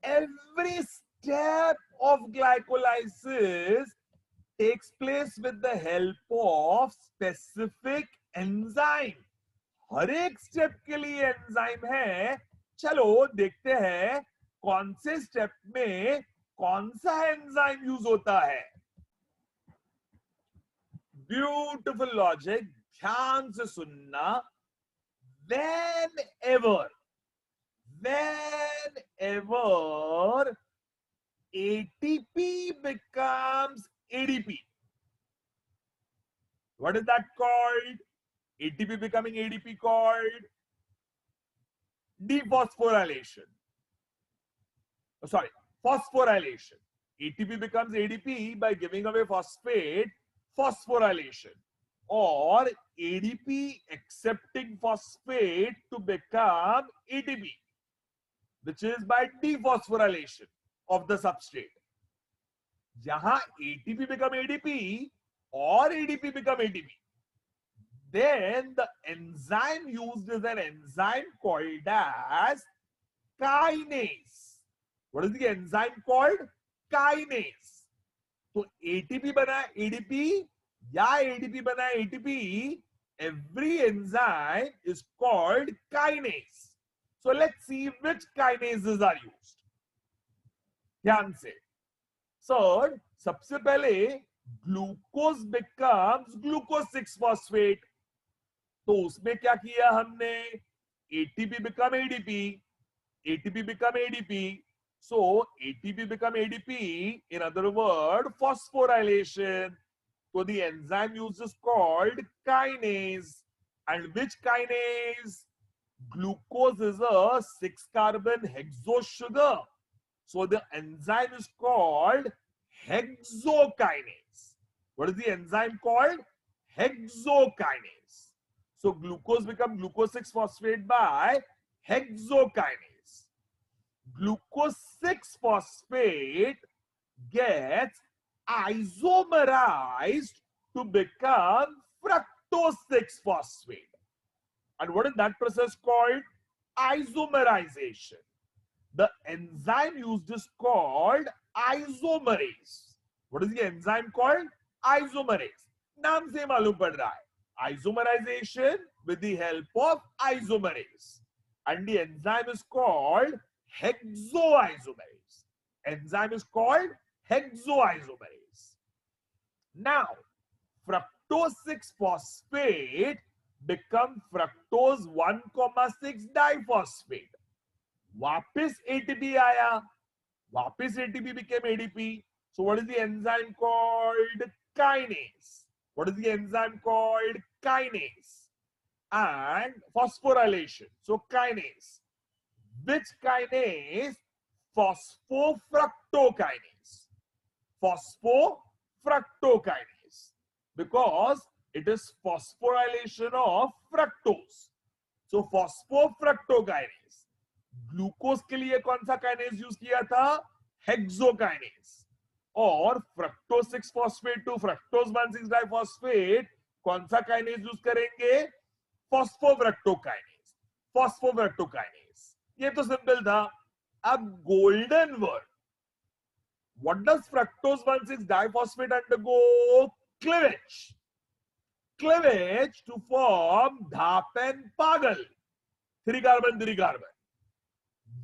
every step of glycolysis takes place with the help of specific enzyme. हर एक step के लिए enzyme है. चलो देखते हैं कौन से स्टेप में कौन सा एंजाइम यूज होता है. ब्यूटिफुल लॉजिक, ध्यान से सुनना. whenever ATP becomes ADP, what is that called? ATP becoming ADP called dephosphorylation. Oh, sorry, phosphorylation. ATP becomes ADP by giving away phosphate, phosphorylation, or ADP accepting phosphate to become ATP, which is by dephosphorylation of the substrate. Jahan ATP become ADP or ADP become ATP, then the enzyme used is an enzyme called as kinase. What is the enzyme called? Kinase. So ATP bana ADP या ADP bana ATP, every enzyme is called kinase. So let's see which kinases are used. ध्यान से. So सबसे पहले glucose becomes glucose 6 phosphate. तो उसमें क्या किया हमने? ATP become ADP, ATP become ADP. So ATP become ADP, in other words, phosphorylation. So the enzyme used is called kinase. And which kinase? Glucose is a 6-carbon hexose sugar. So the enzyme is called hexokinase. What is the enzyme called? Hexokinase. So glucose becomes glucose 6 phosphate by hexokinase. Glucose 6 phosphate gets isomerized to become fructose 6 phosphate. And what is that process called? Isomerization. The enzyme used is called isomerase. What is the enzyme called? Isomerase. नाम से मालूम पड़ रहा है. Isomerization with the help of isomerase. And the enzyme is called hexoisomerase. Enzyme is called hexoisomerase. Now, fructose 6 phosphate become fructose 1,6 diphosphate. वापिस ATP आया. वापिस ATP became ADP. So what is the enzyme called? Kinase. What is the enzyme called? Kinase. And phosphorylation. So kinase. Which kinase? Phosphofructokinase. Phosphofructokinase. Because it is phosphorylation of fructose. So phosphofructokinase. Glucose के लिए कौन सा kinase use किया था? Hexokinase. और fructose 6 phosphate to fructose 1,6 diphosphate कौन सा kinase use करेंगे? फॉस्फोफ्रक्टोकाइनेज. फॉस्फोफ्रक्टोकाइनेज. ये तो सिंपल था. अब golden word. What does fructose 1,6 diphosphate undergo? Cleavage. Cleavage to form DHAP and PGAL. 3 carbon 3 carbon.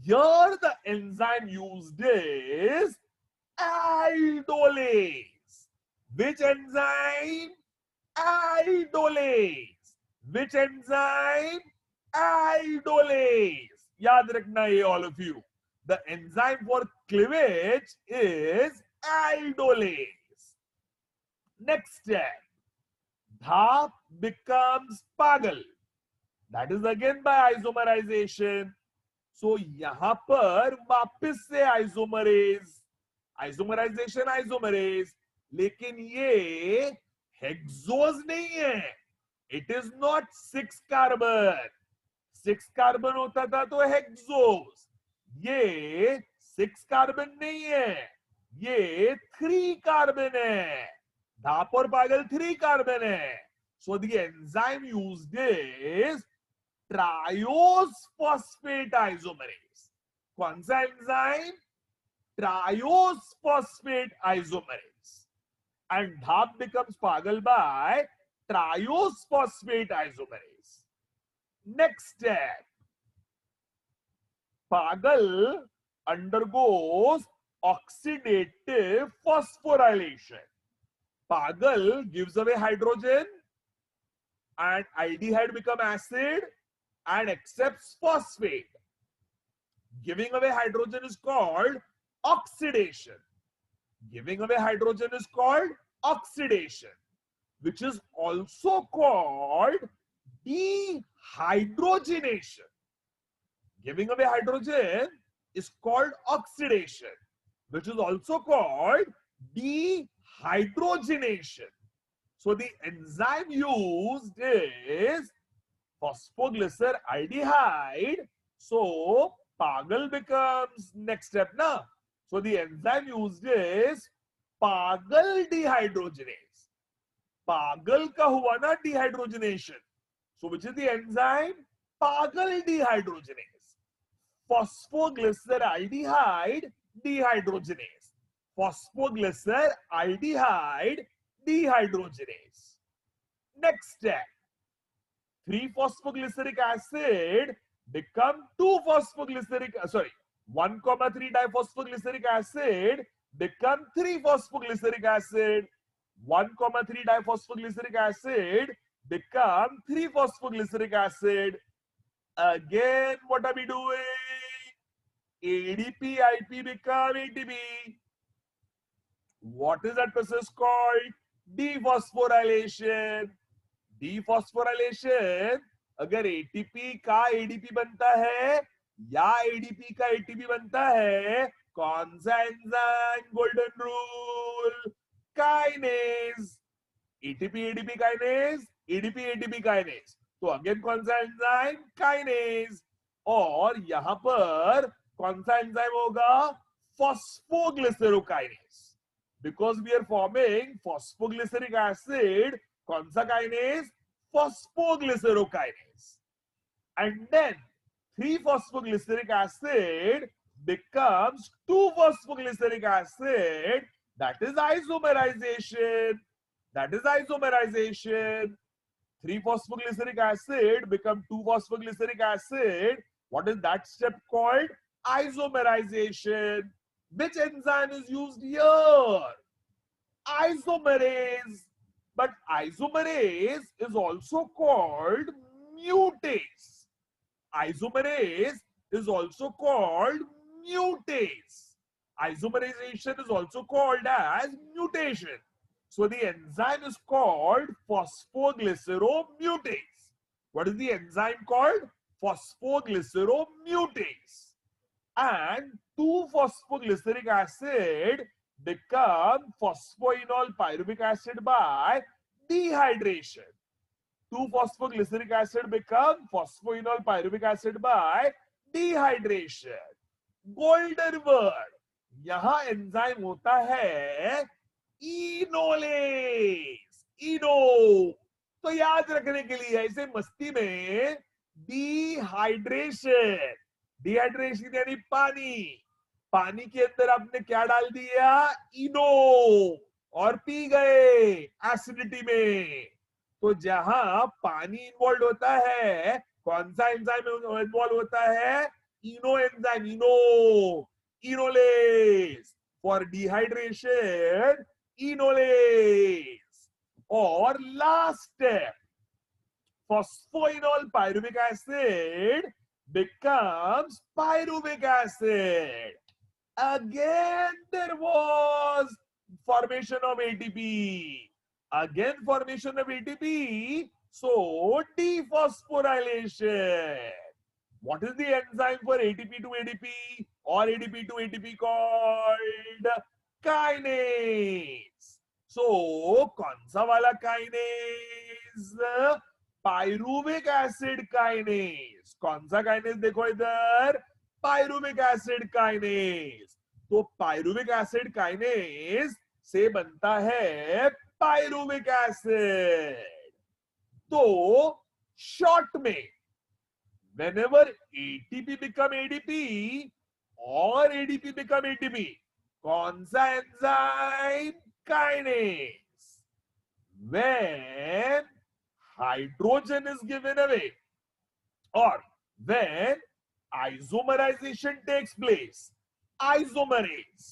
Here the enzyme used is aldolase. Which enzyme? Aldolase. Which enzyme? Aldolase. याद रखना ये all of you. The enzyme for cleavage is aldolase. Next step. Dhap becomes pagal. That is again by isomerization. So यहां पर वापस से isomerisation isomerase. लेकिन ये hexose नहीं है. It is not 6 carbon. 6 carbon होता था तो हेक्सोज. ये 6 कार्बन नहीं है. ये 3 कार्बन है. धाप और पागल 3 कार्बन है. So the enzyme used is triose phosphate isomerase. कौन सा enzyme? triose phosphate isomerase, and DHAP becomes pagal by triose phosphate isomerase. Next step, pagal undergoes oxidative phosphorylation. Pagal gives away hydrogen and aldehyde become acid and accepts phosphate. Giving away hydrogen is called oxidation. Giving away hydrogen is called oxidation, which is also called dehydrogenation. Giving away hydrogen is called oxidation, which is also called dehydrogenation. So the enzyme used is phosphoglyceraldehyde. So pagal becomes next step na. So the enzyme used is pagal dehydrogenase. Pagal ka hua na dehydrogenation. So which is the enzyme? Pagal dehydrogenase. Phosphoglyceraldehyde dehydrogenase. Phosphoglyceraldehyde dehydrogenase. Next step, 3-phosphoglyceric acid become 2-phosphoglyceric, 1,3 diphosphoglyceric acid become 3-phosphoglyceric acid. 1,3 diphosphoglyceric acid become 3-phosphoglyceric acid. Again, what are we doing? ADP, IP become ATP. What is that process called? Dephosphorylation. Dephosphorylation, अगर ATP का ADP बनता है या ADP का ATP बनता है, कौन सा enzyme? Golden rule, kinase. ATP ADP kinase, ADP ATP kinase. तो अगेन कौन सा एंजाइम? काइनेज. और यहां पर कौन सा एंजाइम होगा? फॉस्फोग्लिसरोकाइनेज. Because we are forming phosphoglyceric acid, कौन सा kinase? Phosphoglycerokinase. And then 3-phosphoglyceric acid becomes 2-phosphoglyceric acid. That is isomerization. That is isomerization. 3-phosphoglyceric acid become 2-phosphoglyceric acid. What is that step called? Isomerization. Which enzyme is used here? Isomerase. But isomerase is also called mutase. Isomerase is also called mutase. Isomerization is also called as mutation. So the enzyme is called phosphoglyceromutase. What is the enzyme called? Phosphoglyceromutase. And 2-phosphoglyceric acid become phosphoenol pyruvic acid by dehydration. 2-phosphoglyceric acid become phosphoenol pyruvic acid by dehydration. Golden word, यहां enzyme होता है enolase. इनो तो याद रखने के लिए इसे मस्ती में डिहाइड्रेशन. डिहाइड्रेशन यानी पानी. पानी के अंदर आपने क्या डाल दिया? इनो, और पी गए एसिडिटी में. तो जहां पानी इन्वॉल्व होता है, कौन सा एंजाइम इन्वॉल्व होता है? Eno enzyme. Eno, enolase. For dehydration, enolase. और last step, phosphoenol pyruvic acid becomes pyruvic acid. Again there was formation of ATP. Again formation of ATP. So dephosphorylation. What is the enzyme for ATP to ADP or ADP to ATP called? Kinase. So कौन सा वाला kinase? Pyruvic acid kinase. कौन सा kinase? देखो इधर, pyruvic acid kinase. तो pyruvic acid kinase से बनता है पायरुविक एसिड. तो शॉर्ट में, whenever ATP become ADP or ADP become ATP, कौन सा enzyme? Kinase. When hydrogen is given away or when isomerization takes place, isomerase,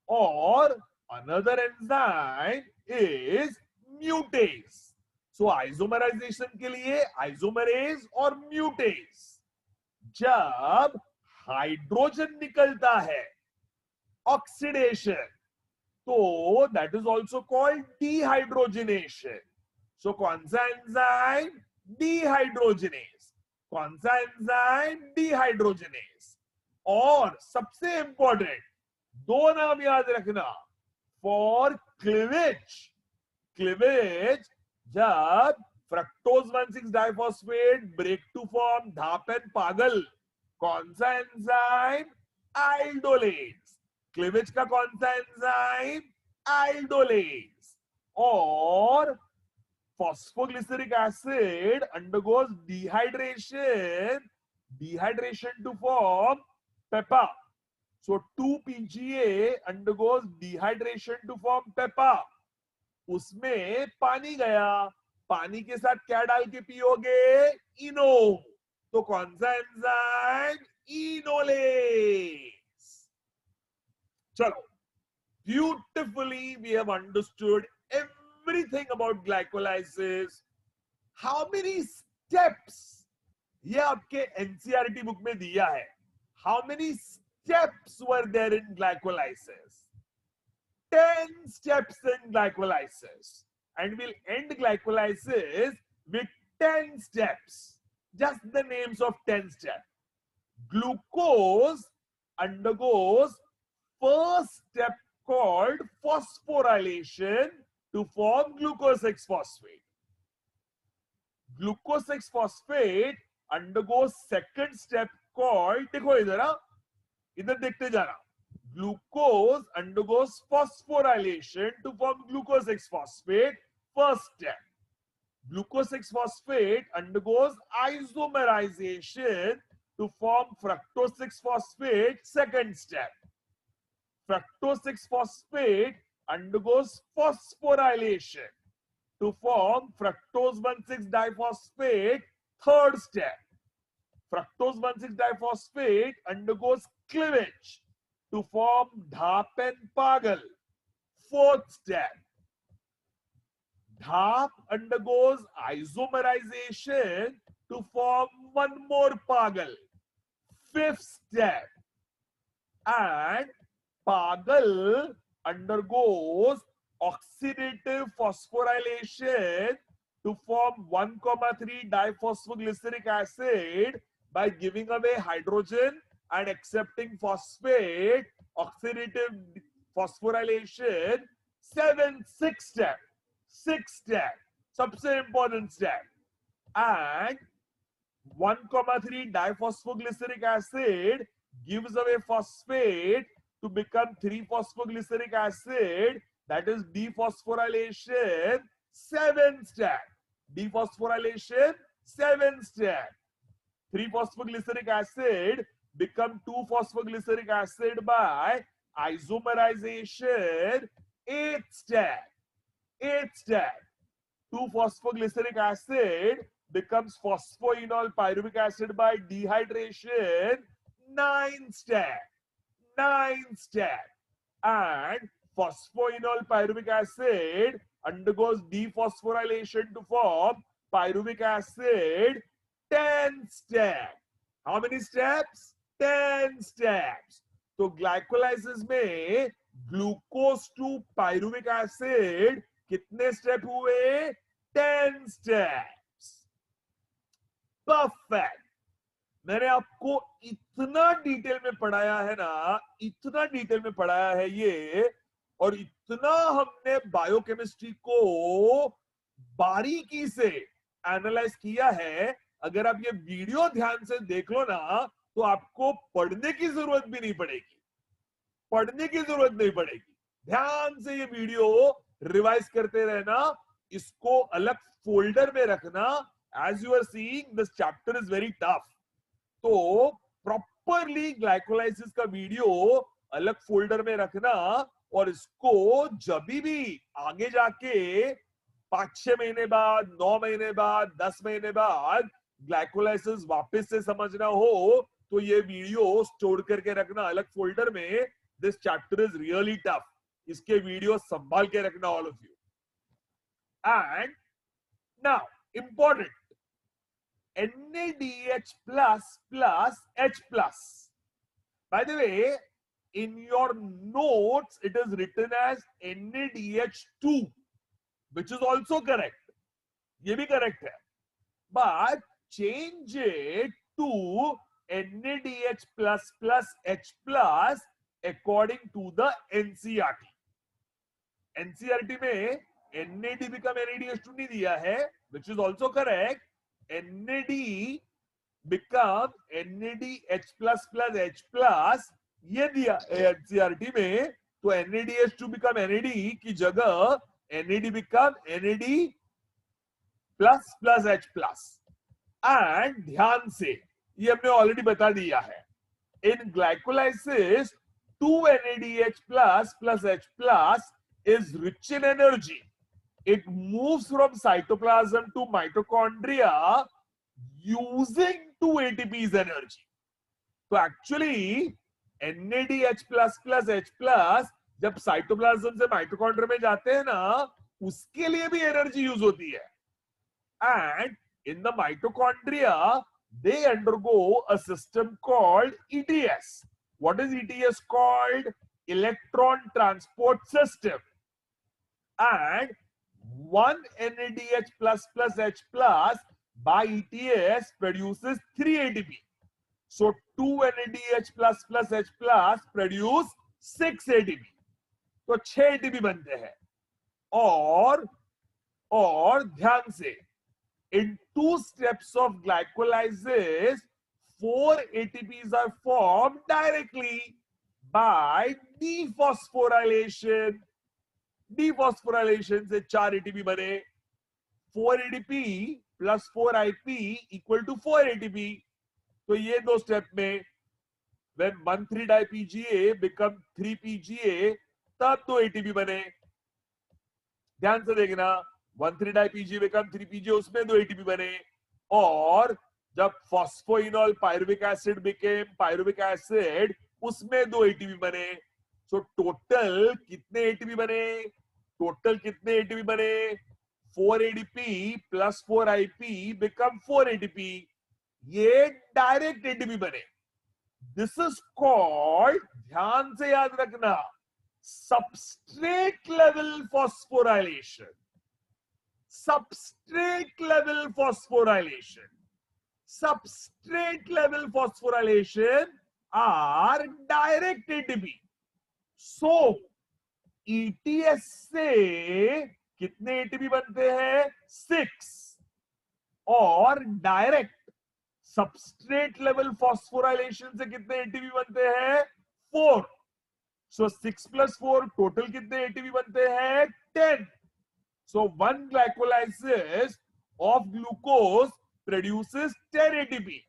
or another enzyme is mutase. So isomerization के लिए isomerase और mutase. जब hydrogen निकलता है, oxidation, तो that is also called dehydrogenation. So कौन सा एंजाइम? dehydrogenase. कौन सा एंजाइम? dehydrogenase. और सबसे इंपॉर्टेंट दो नाम याद रखना फॉर क्लीवेज. क्लीवेज जब fructose 1,6 diphosphate break to form DHAP and PGAL, कौन सा एंजाइम? आइल्डोलेज. क्लीवेज का कौन सा एंजाइम? आइल्डोलेज. और phosphoglyceric acid undergoes dehydration to form PEPA. So 2-PGA undergoes dehydration to form PEPA. उसमें पानी गया, पानी के साथ क्या डाल के पियोगे? इनो. तो कौन सा एंजाइम? इनोलेज. चलो, beautifully we have understood everything about glycolysis. How many steps? ये आपके NCERT बुक में दिया है. How many steps were there in glycolysis? 10 steps in glycolysis. And we'll end glycolysis with 10 steps. Just the names of 10 steps. Glucose undergoes first step called phosphorylation to form glucose 6-phosphate. Glucose 6-phosphate undergoes second step called, देखो इधर देखते जाना. Glucose undergoes phosphorylation to form glucose 6-phosphate, first step. Glucose 6-phosphate undergoes isomerization to form fructose 6-phosphate, second step. Fructose 6-phosphate undergoes phosphorylation to form fructose 1,6 diphosphate, third step. Fructose 1,6 diphosphate undergoes cleavage to form dhap and pagal, fourth step. Dhap undergoes isomerization to form one more pagal, fifth step. And pagal undergoes oxidative phosphorylation to form 1,3 diphosphoglyceric acid by giving away hydrogen and accepting phosphate, oxidative phosphorylation, sixth step, सबसे important step. And 1,3 diphosphoglyceric acid gives away phosphate to become 3-phosphoglyceric acid, that is dephosphorylation, seventh step. Dephosphorylation, seventh step. 3-phosphoglyceric acid become 2-phosphoglyceric acid by isomerization, eighth step. 2-phosphoglyceric acid becomes phosphoenol pyruvic acid by dehydration, ninth step. And phosphoenol pyruvic acid undergoes dephosphorylation to form pyruvic acid, 10th step. How many steps? 10 steps. तो glycolysis में glucose to pyruvic acid कितने step हुए? 10 steps. Perfect. मैंने आपको इतना detail में पढ़ाया है ना, इतना डिटेल में पढ़ाया है ये, और इतना हमने बायोकेमिस्ट्री को बारीकी से एनालाइज किया है. अगर आप ये वीडियो ध्यान से देख लो ना, तो आपको पढ़ने की जरूरत भी नहीं पड़ेगी. ध्यान से ये वीडियो रिवाइज करते रहना. इसको अलग फोल्डर में रखना. As you are seeing, this chapter is very tough. तो प्रॉपरली ग्लाइकोलाइसिस का वीडियो अलग फोल्डर में रखना, और इसको जब भी आगे जाके 5-6 महीने बाद, 9 महीने बाद, 10 महीने बाद ग्लाइकोलाइसिस वापस से समझना हो तो ये वीडियो स्टोर करके रखना अलग फोल्डर में. This chapter is really tough. इसके वीडियो संभाल के रखना all of you. And now important, NADH plus plus H plus. By the way, in your notes, it is written as NADH2, which is also correct. ये भी correct है. But change it to NADH plus plus H plus according to the NCERT. NCERT में NAD become NADH2 नहीं दिया है, which is also correct. NAD become NADH plus plus H plus ये दिया NCERT में, तो NADH2 become NAD की जगह NAD become NAD plus plus H plus. And ध्यान से ये हमने ऑलरेडी बता दिया है, इन glycolysis 2 NADH plus plus H plus is rich in energy. It moves from cytoplasm to mitochondria using 2 ATP's energy. तो actually NADH plus plus H plus जब cytoplasm से माइटोकॉन्ड्रिया में जाते हैं ना, उसके लिए भी एनर्जी यूज होती है. And in the mitochondria, they undergo a system called ETS. What is ETS called? Electron Transport System. And one NADH plus plus H plus by ETS produces 3 ATP. So 2 NADH plus plus H plus produce 6 ATP. तो 6 ATP बनते हैं. और ध्यान से, in 2 steps of glycolysis, 4 ATPs are formed directly by dephosphorylation. Dephosphorylation से 4 ATP बने. 4 ATP plus 4 IP equal to 4 ATP. तो ये 2 स्टेप में when 1,3-dipGA become 3-PGA, तब 2 ATP बने. ध्यान से देखना, 1,3-dipGA become 3-PGA, उसमें 2 ATP बने. और जब phosphoenol pyruvic acid became pyruvic acid, उसमें 2 ATP बने. सो टोटल कितने ATP बने? 4 ADP plus 4 IP become 4 ATP. ये डायरेक्ट ATP बने. दिस इज कॉल्ड, ध्यान से याद रखना, substrate level phosphorylation. Substrate level phosphorylation. Substrate level phosphorylation are direct ATP. So ETS से कितने ATP बनते हैं? 6. और डायरेक्ट सबस्ट्रेट लेवल फॉस्फोराइलेशन से कितने ATP बनते हैं? 4. सो 6 plus 4 टोटल कितने ATP बनते हैं? 10. So one glycolysis of glucose produces 10 ATP.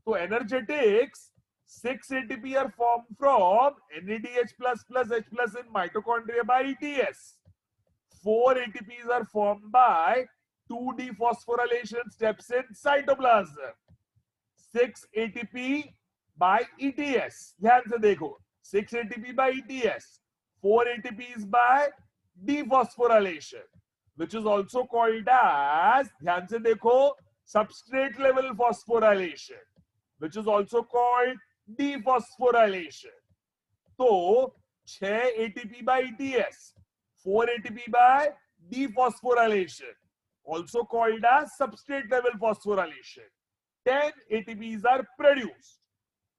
So energetics, 6 ATP are formed from NADH plus plus H plus in mitochondria by ETS. 4 ATPs are formed by 2 dephosphorylation steps in cytoplasm. 6 ATP by ETS. ध्यान से देखो, 6 ATP by ETS, 4 ATPs by dephosphorylation, which is also called as, ध्यान से देखो, substrate level phosphorylation, which is also called dephosphorylation. तो 6 ATP by ETS, 4 ATP by dephosphorylation, also called as substrate level phosphorylation. 10 ATPs are produced.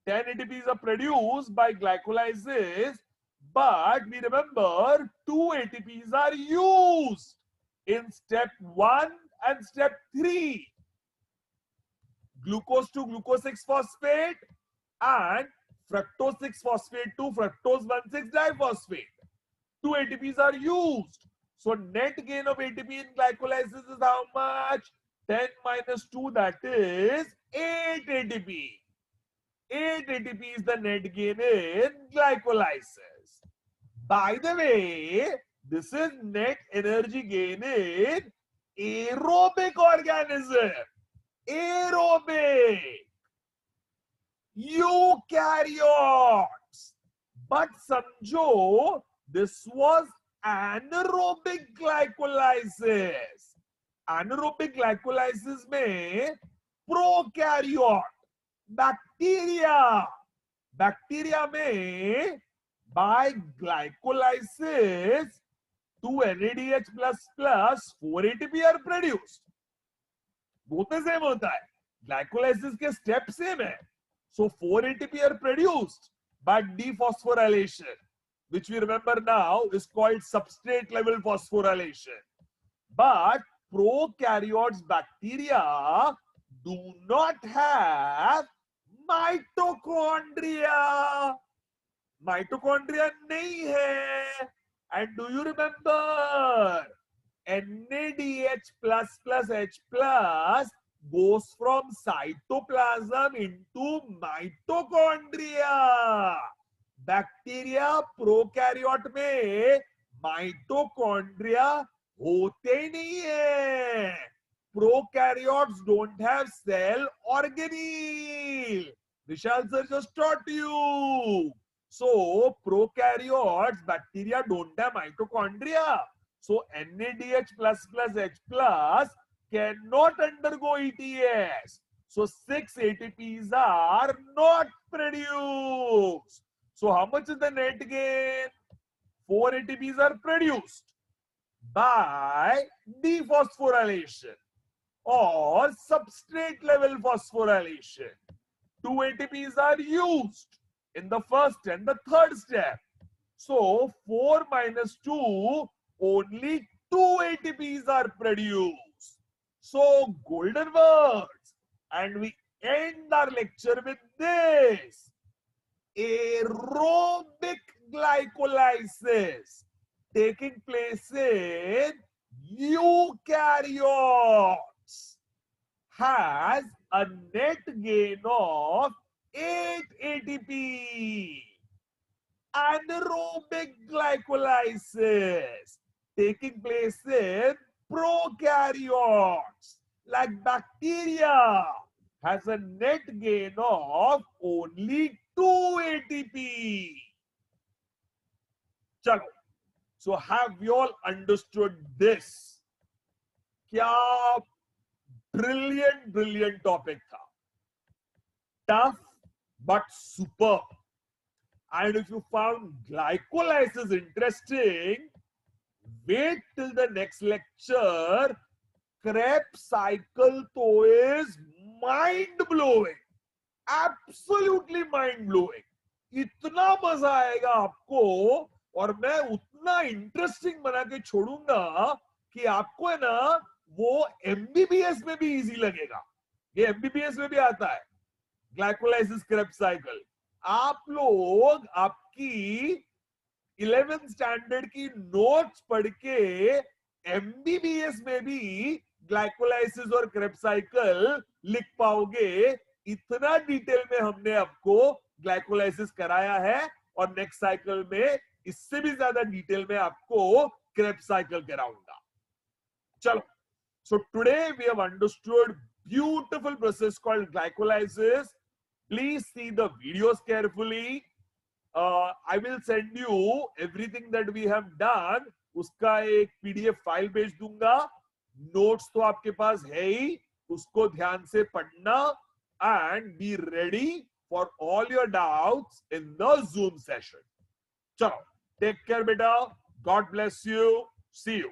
10 ATPs are produced by glycolysis, but we remember 2 ATPs are used in step 1 and step 3. Glucose to glucose 6 phosphate and fructose 6 phosphate to fructose 1,6 diphosphate. 2 ATPs are used. So net gain of ATP in glycolysis is how much? 10 minus 2, that is 8 ATP. 8 ATP is the net gain in glycolysis. By the way, this is net energy gain in aerobic organism. Aerobic. Eukaryotes. But समझो, this was anaerobic glycolysis. Anaerobic glycolysis में prokaryote, bacteria में by glycolysis 2 NADH plus 4 ATP are produced. बोलते same होता है, glycolysis के step same है. So 4 ATP are produced by dephosphorylation, which we remember now is called substrate level phosphorylation. But prokaryotes bacteria do not have mitochondria. Mitochondria नहीं है. And do you remember NADH plus H plus goes from cytoplasm into mitochondria. Bacteria prokaryote में mitochondria होते नहीं है. Prokaryotes don't have cell organelle. Vishal sir just taught you. So prokaryotes bacteria don't have mitochondria. So NADH plus H plus cannot undergo ETS. So 6 ATPs are not produced. So how much is the net gain? 4 ATPs are produced by dephosphorylation or substrate level phosphorylation. 2 ATPs are used in the first and the third step. So 4 minus 2, only 2 ATPs are produced. So golden words. And we end our lecture with this. Aerobic glycolysis taking place in eukaryotes has a net gain of 8 ATP. Anaerobic glycolysis taking place in prokaryotes like bacteria has a net gain of only 2 ATP. Chalo. So have you all understood this? Kya brilliant topic tha. Tough but superb. And if you found glycolysis interesting, wait till the next lecture. Krebs cycle to is mind-blowing. Absolutely mind-blowing. इतना मजा आएगा आपको और मैं उतना interesting बना के छोड़ूंगा कि आपको है ना वो एमबीबीएस में भी इजी लगेगा. ये एमबीबीएस में भी आता है ग्लाइकोलाइसिस क्रेब्स साइकिल. आप लोग आपकी 11th स्टैंडर्ड की नोट्स पढ़ के एमबीबीएस में भी ग्लाइकोलाइसिस और क्रेब्स साइकिल लिख पाओगे. इतना डिटेल में हमने आपको ग्लाइकोलाइसिस कराया है और नेक्स्ट साइकिल में इससे भी ज्यादा डिटेल में आपको क्रेब्स साइकिल कराऊंगा. चलो, so today we have understood beautiful process called glycolysis. Please see the videos carefully. I will send you everything that we have done. उसका एक PDF फाइल भेज दूंगा. नोट्स तो आपके पास है ही, उसको ध्यान से पढ़ना and be ready for all your doubts in the Zoom session. Chalo, take care, beta. God bless you. See you.